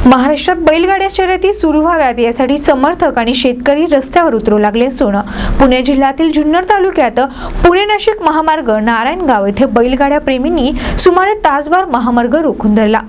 महाराष्ट्रात बैलगाड्या शर्यती सुरू व्हाव्यात यासाठी समर्थक आणि शेतकरी रस्त्यावर उतरू लागले असून पुणे जिल्ह्यातील जुन्नर तालुक्यात पुणे नाशिक महामार्ग नारायणगाव येथे बैलगाड्या प्रेमींनी सुमारे तासभर महामार्ग रोखून धरला।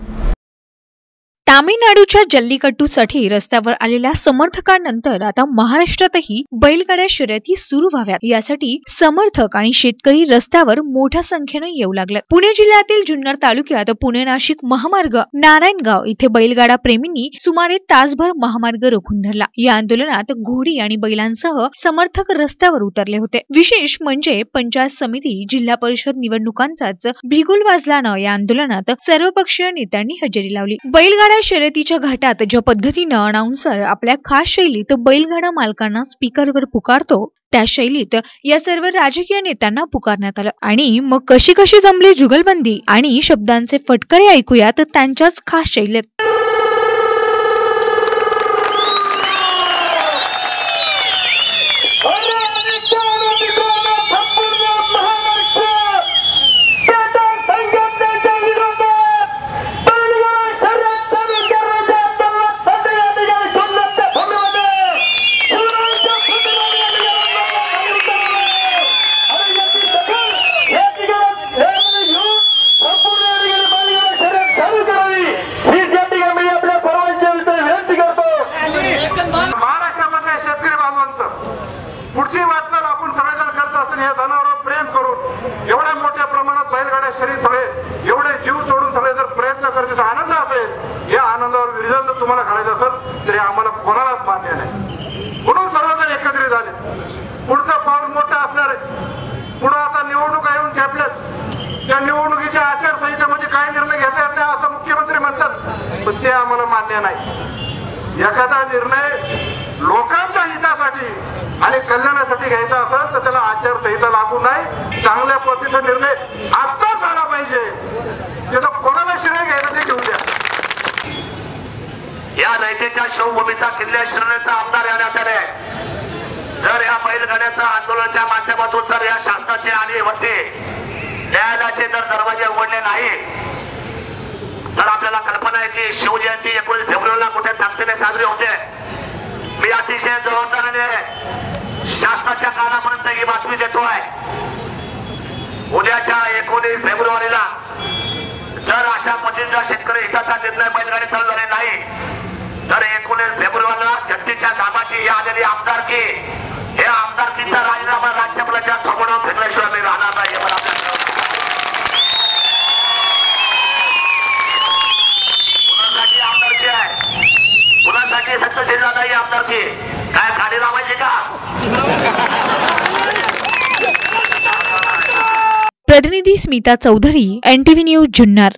तामिळनाडूच्या जल्लीकट्टूसाठी रस्त्यावर आलेल्या समर्थकांनंतर आता महाराष्ट्रातही बैलगाड्या शर्यती सुरू व्हाव्यात यासाठी समर्थक आणि शेतकरी रस्त्यावर मोठ्या संख्येने येऊ लागले। पुणे जिल्ह्यातील जुन्नर तालुक्यात पुणे नाशिक महामार्ग नारायणगाव इथे बैलगाडा प्रेमींनी सुमारे तासभर महामार्ग रोखून धरला। या आंदोलनात घोडी आणि बैलांसह समर्थक रस्त्यावर उतरले होते। विशेष म्हणजे पंचायत समिती जिल्हा परिषद निवडणुकांचाच बिगुल वाजल्यानं या आंदोलनात सर्वपक्षीय नेत्यांनी हजेरी लावली। बैलगाडा शर्यतीच्या घाटात ज्या पद्धतीने अनाउन्सर आपल्या खास शैलीत बैलगाडा मालकांना स्पीकरवर पुकारतो त्या शैलीत या सर्व राजकीय नेत्यांना पुकारण्यात आलं आणि मग कशी कशी जमली जुगलबंदी आणि शब्दांचे फटकरे ऐकूयात त्यांच्याच खास शैलीत। पुढची वाटचाल आपण सगळेजण करत असताना या जनावरांवर प्रेम करून एवढ्या मोठ्या प्रमाणात बैलगाड्या शर्यत सगळे एवढे जीव तोडून सगळे जर प्रयत्न करण्याचा आनंद असेल, या आनंदावर रिझल्ट जर तुम्हाला घालायचा असेल तरी आम्हाला कोणालाच मान्य नाही। म्हणून सर्वजण एकत्रित झाले। पुढचं पाऊल मोठं असणार आहे। पुढे आता निवडणुका येऊन ठेपल्यात। त्या निवडणुकीच्या आचारसंहितेमध्ये काय निर्णय घेता येत नाही असं मुख्यमंत्री म्हणतात, पण ते आम्हाला मान्य नाही। एखादा निर्णय लोकांच्या हितासाठी आणि कल्याणासाठी घ्यायचा असेल तर त्याला आचारसंहिता लागू नाही, चांगल्या पद्धतीचा निर्णय आता झाला पाहिजे। त्याचा कोणाला श्रेय घ्यायचं ते घेऊ द्या। या नैतेच्या शिवभूमीचा किल्ल्या शिरण्याचा आमदार येण्यात आले। जर या बैलगाड्याच्या आंदोलनाच्या माध्यमातून जर या शासनाचे आणि वरती न्यायालयाचे जर दरवाजे उघडले नाही तर आपल्याला कल्पना आहे की शिवजयंती 19 फेब्रुवारीला मोठ्या ताकदीने साजरी होते। मी अतिशय जबाबदारीने शासनाच्या कानापर्यंत ही बातमी देतोय, उद्याच्या 19 फेब्रुवारीला जर अशा पद्धतीचा शेतकरी हिताचा निर्णय बैलगाडी चालू झाले नाही तर 19 फेब्रुवारीला जनतेच्या कामाची या आलेली आमदारकी, हे आमदारकीचा राजीनामा राज्यपालाच्या थोबडावर फेकल्याशिवाय मी राहणार नाही। कुणासाठी आमदारकी आहे, कुणासाठी सत्यशील दादा ही आमदारकी काय खाली लावायची का? प्रतिनिधी स्मिता चौधरी, NTV न्यूज जुन्नर।